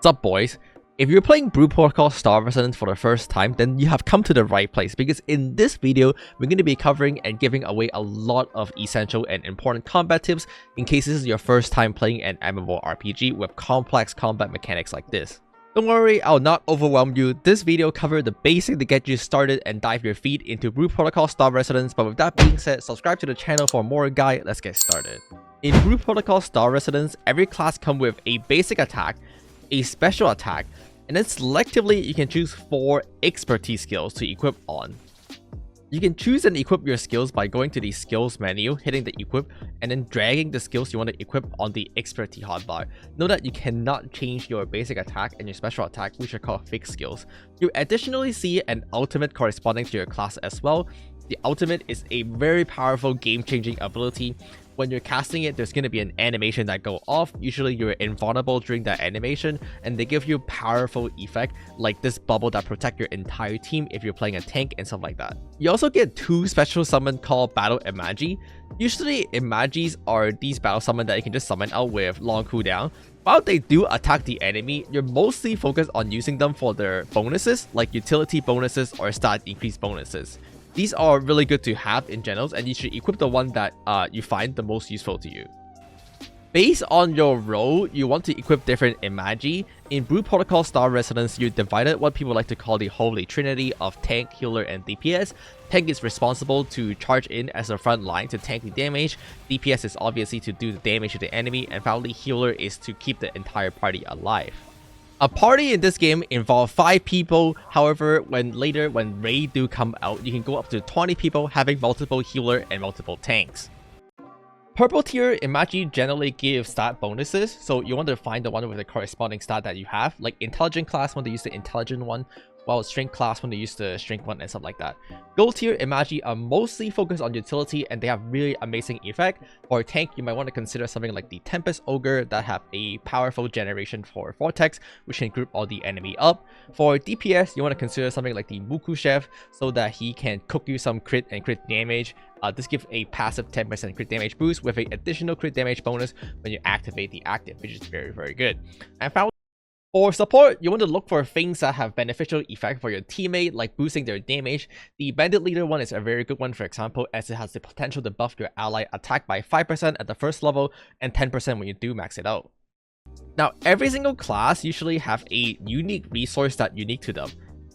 What's up, boys? If you're playing Brew Protocol Star Resonance for the first time, then you have come to the right place, because in this video, we're going to be covering and giving away a lot of essential and important combat tips in case this is your first time playing an MMORPG with complex combat mechanics like this. Don't worry, I'll not overwhelm you. This video covers the basic to get you started and dive your feet into Brew Protocol Star Resonance, but with that being said, subscribe to the channel for more guide. Let's get started. In Brew Protocol Star Resonance, every class comes with a basic attack, a special attack, and then selectively you can choose 4 expertise skills to equip on. You can choose and equip your skills by going to the skills menu, hitting the equip, and then dragging the skills you want to equip on the expertise hotbar. Note that you cannot change your basic attack and your special attack, which are called fixed skills. You additionally see an ultimate corresponding to your class as well. The ultimate is a very powerful game-changing ability. When you're casting it, there's going to be an animation that go off. Usually you're invulnerable during that animation, and they give you powerful effect like this bubble that protect your entire team if you're playing a tank and stuff like that. You also get 2 special summon called Battle Imagi. Usually Imagis are these battle summon that you can just summon out with long cooldown. While they do attack the enemy, you're mostly focused on using them for their bonuses like utility bonuses or stat increase bonuses. These are really good to have in generals, and you should equip the one that you find the most useful to you. Based on your role, you want to equip different Imagi. In Brew Protocol Star Resonance, you divided what people like to call the Holy Trinity of Tank, Healer, and DPS. Tank is responsible to charge in as a front line to tank the damage. DPS is obviously to do the damage to the enemy, and finally Healer is to keep the entire party alive. A party in this game involves 5 people. However, when raid do come out, you can go up to 20 people having multiple healer and multiple tanks. Purple tier Imagi generally give stat bonuses, so you want to find the one with the corresponding stat that you have. Like intelligent class, want to use the intelligent one, while strength class want to use the strength one and stuff like that. Gold tier Imagi are mostly focused on utility, and they have really amazing effect. For tank, you might want to consider something like the Tempest Ogre that have a powerful generation for Vortex, which can group all the enemy up. For DPS, you want to consider something like the Muku Chef, so that he can cook you some crit and crit damage. This gives a passive 10% crit damage boost with an additional crit damage bonus when you activate the active, which is very, very good. And finally, for support, you want to look for things that have beneficial effect for your teammate, like boosting their damage. The Bandit Leader one is a very good one, for example, as it has the potential to buff your ally attack by 5% at the first level and 10% when you do max it out. Now, every single class usually have a unique resource that's unique to them,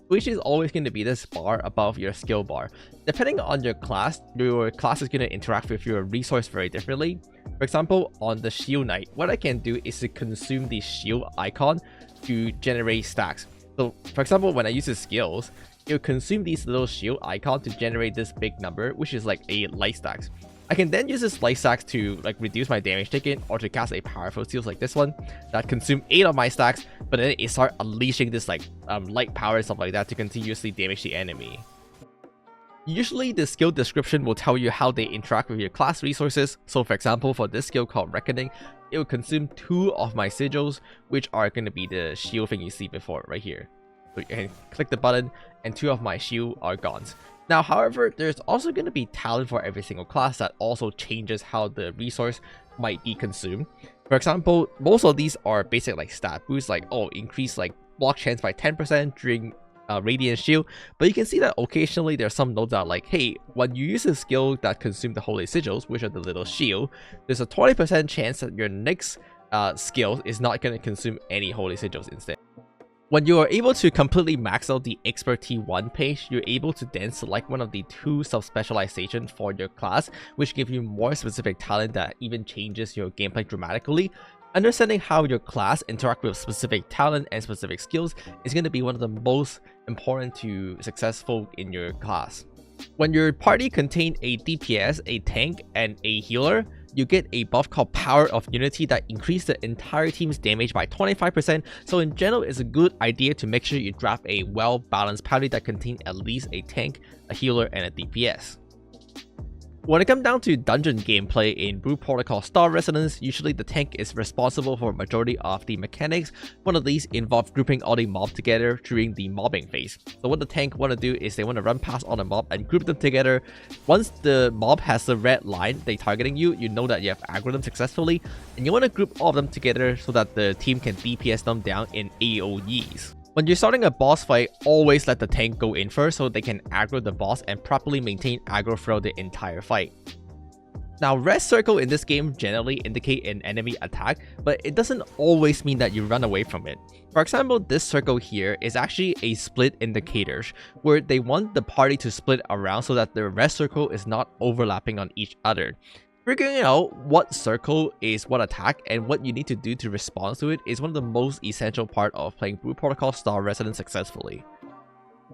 which is always going to be this bar above your skill bar. Depending on your class is going to interact with your resource very differently. For example, on the Shield Knight, what I can do is to consume the shield icon to generate stacks. So for example, when I use the skills, it will consume these little shield icon to generate this big number, which is like a light stacks. I can then use this light stacks to like reduce my damage taken, or to cast a powerful seals like this one that consume 8 of my stacks, but then it start unleashing this like light power and stuff like that to continuously damage the enemy. Usually the skill description will tell you how they interact with your class resources. So for example, for this skill called Reckoning, it will consume 2 of my sigils, which are going to be the shield thing you see before right here. So you can click the button and 2 of my shield are gone. Now, however, there's also going to be talent for every single class that also changes how the resource might be consumed. For example, most of these are basic like stat boosts, like increase like block chance by 10% during Radiant Shield, but you can see that occasionally there's some notes that are like, hey, when you use a skill that consumes the Holy Sigils, which are the little shield, there's a 20% chance that your next skill is not going to consume any Holy Sigils instead. When you are able to completely max out the Expertise 1 page, you're able to then select one of the 2 sub-specializations for your class, which give you more specific talent that even changes your gameplay dramatically. Understanding how your class interact with specific talent and specific skills is going to be one of the most important to successful in your class. When your party contains a DPS, a tank, and a healer, you get a buff called Power of Unity that increases the entire team's damage by 25%. So in general, it's a good idea to make sure you draft a well-balanced party that contains at least a tank, a healer, and a DPS. When it comes down to dungeon gameplay in Brew Protocol Star Resonance, usually the tank is responsible for a majority of the mechanics. One of these involve grouping all the mob together during the mobbing phase. So what the tank want to do is they want to run past all the mob and group them together. Once the mob has a red line they targeting you, you know that you have aggroed them successfully, and you want to group all of them together so that the team can DPS them down in AoEs. When you're starting a boss fight, always let the tank go in first so they can aggro the boss and properly maintain aggro throughout the entire fight. Now, red circle in this game generally indicate an enemy attack, but it doesn't always mean that you run away from it. For example, this circle here is actually a split indicator, where they want the party to split around so that the red circle is not overlapping on each other. Figuring out what circle is what attack and what you need to do to respond to it is one of the most essential part of playing Brew Protocol Star Resonance successfully.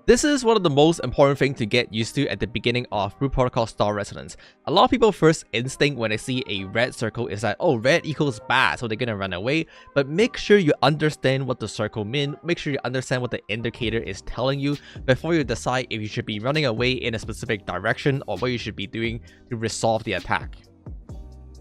This is one of the most important things to get used to at the beginning of Brew Protocol Star Resonance. A lot of people's first instinct when they see a red circle is that, oh, red equals bad, so they're gonna run away. But make sure you understand what the circle means, make sure you understand what the indicator is telling you before you decide if you should be running away in a specific direction or what you should be doing to resolve the attack.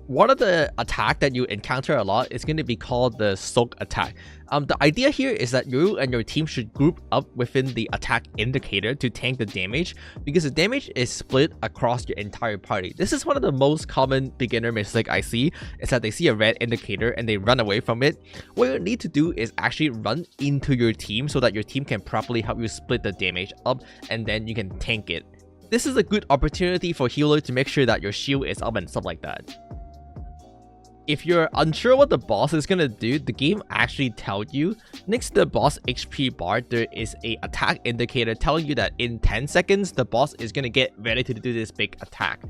One of the attack that you encounter a lot is going to be called the soak attack. The idea here is that you and your team should group up within the attack indicator to tank the damage, because the damage is split across your entire party. This is one of the most common beginner mistake I see, is that they see a red indicator and they run away from it. What you need to do is actually run into your team so that your team can properly help you split the damage up, and then you can tank it. This is a good opportunity for healer to make sure that your shield is up and stuff like that. If you're unsure what the boss is gonna do, the game actually tells you. Next to the boss HP bar, there is a attack indicator telling you that in 10 seconds, the boss is gonna get ready to do this big attack.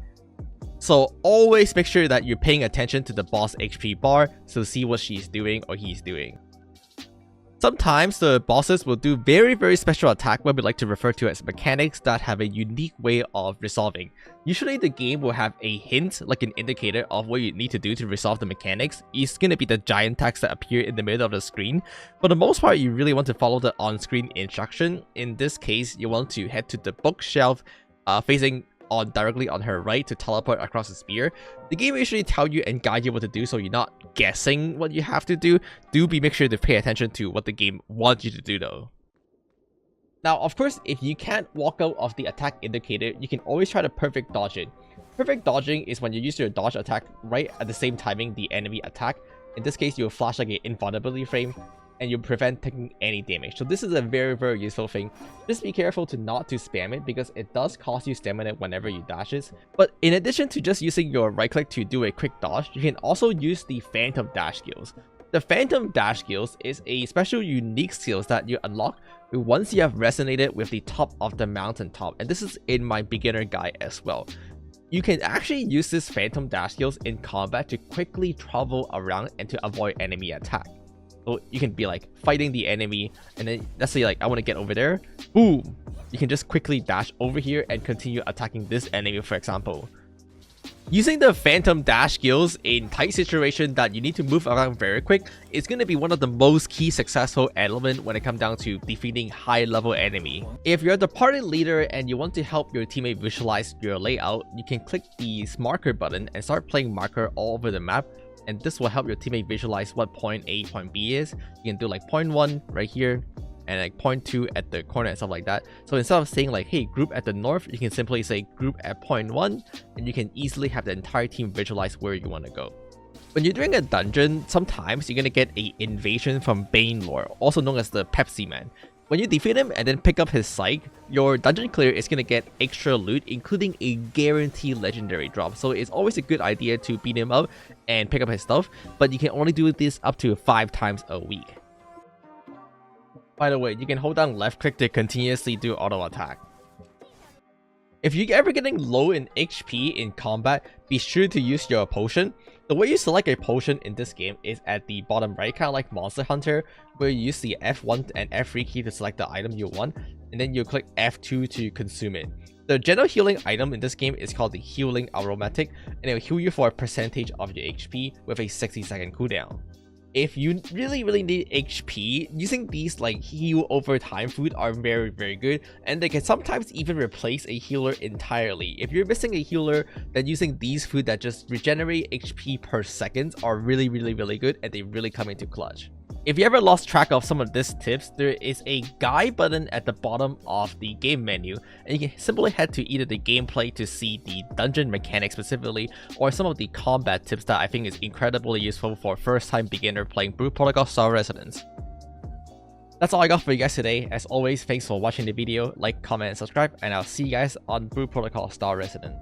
So always make sure that you're paying attention to the boss HP bar to see what she's doing or he's doing. Sometimes the bosses will do very special attack, what we like to refer to as mechanics, that have a unique way of resolving. Usually the game will have a hint, like an indicator of what you need to do to resolve the mechanics. It's going to be the giant text that appear in the middle of the screen. For the most part, you really want to follow the on-screen instruction. In this case, you want to head to the bookshelf facing directly on her right to teleport across the sphere. The game usually tell you and guide you what to do, so you're not guessing what you have to do. Make sure to pay attention to what the game wants you to do though. Now, of course, if you can't walk out of the attack indicator, you can always try to perfect dodge it. Perfect dodging is when you use your dodge attack right at the same timing the enemy attack. In this case, you'll flash like an invulnerability frame, and you prevent taking any damage. So this is a very useful thing. Just be careful to not to spam it, because it does cost you stamina whenever you dashes. But in addition to just using your right click to do a quick dodge, you can also use the phantom dash skills. The phantom dash skills is a special unique skills that you unlock once you have resonated with the top of the mountain top, and this is in my beginner guide as well. You can actually use this phantom dash skills in combat to quickly travel around and to avoid enemy attack. So you can be like fighting the enemy, and then let's say like I want to get over there, boom, you can just quickly dash over here and continue attacking this enemy, for example. Using the phantom dash skills in tight situation that you need to move around very quick is going to be one of the most key successful element when it comes down to defeating high level enemy. If you're the party leader and you want to help your teammate visualize your layout, you can click the marker button and start playing marker all over the map, and this will help your teammate visualize what point A, point B is. You can do like point 1 right here, and like point 2 at the corner and stuff like that. So instead of saying like, hey, group at the north, you can simply say group at point 1, and you can easily have the entire team visualize where you want to go. When you're doing a dungeon, sometimes you're going to get an invasion from Bane Lord, also known as the Pepsi Man. When you defeat him and then pick up his psych, your dungeon clear is going to get extra loot, including a guaranteed legendary drop. So it's always a good idea to beat him up and pick up his stuff, but you can only do this up to 5 times a week. By the way, you can hold down left click to continuously do auto attack. If you're ever getting low in HP in combat, be sure to use your potion. The way you select a potion in this game is at the bottom right, kind of like Monster Hunter, where you use the F1 and F3 key to select the item you want, and then you click F2 to consume it. The general healing item in this game is called the Healing Aromatic, and it will heal you for a percentage of your HP with a 60-second cooldown. if you really need HP, using these like heal over time food are very good, and they can sometimes even replace a healer entirely. If you're missing a healer, then using these food that just regenerate HP per second are really good, and they really come into clutch. If you ever lost track of some of these tips, there is a guide button at the bottom of the game menu, and you can simply head to either the gameplay to see the dungeon mechanics specifically, or some of the combat tips that I think is incredibly useful for first time beginner playing Brute Protocol Star Residence. That's all I got for you guys today. As always, thanks for watching the video, like, comment, and subscribe, and I'll see you guys on Brute Protocol Star Resident.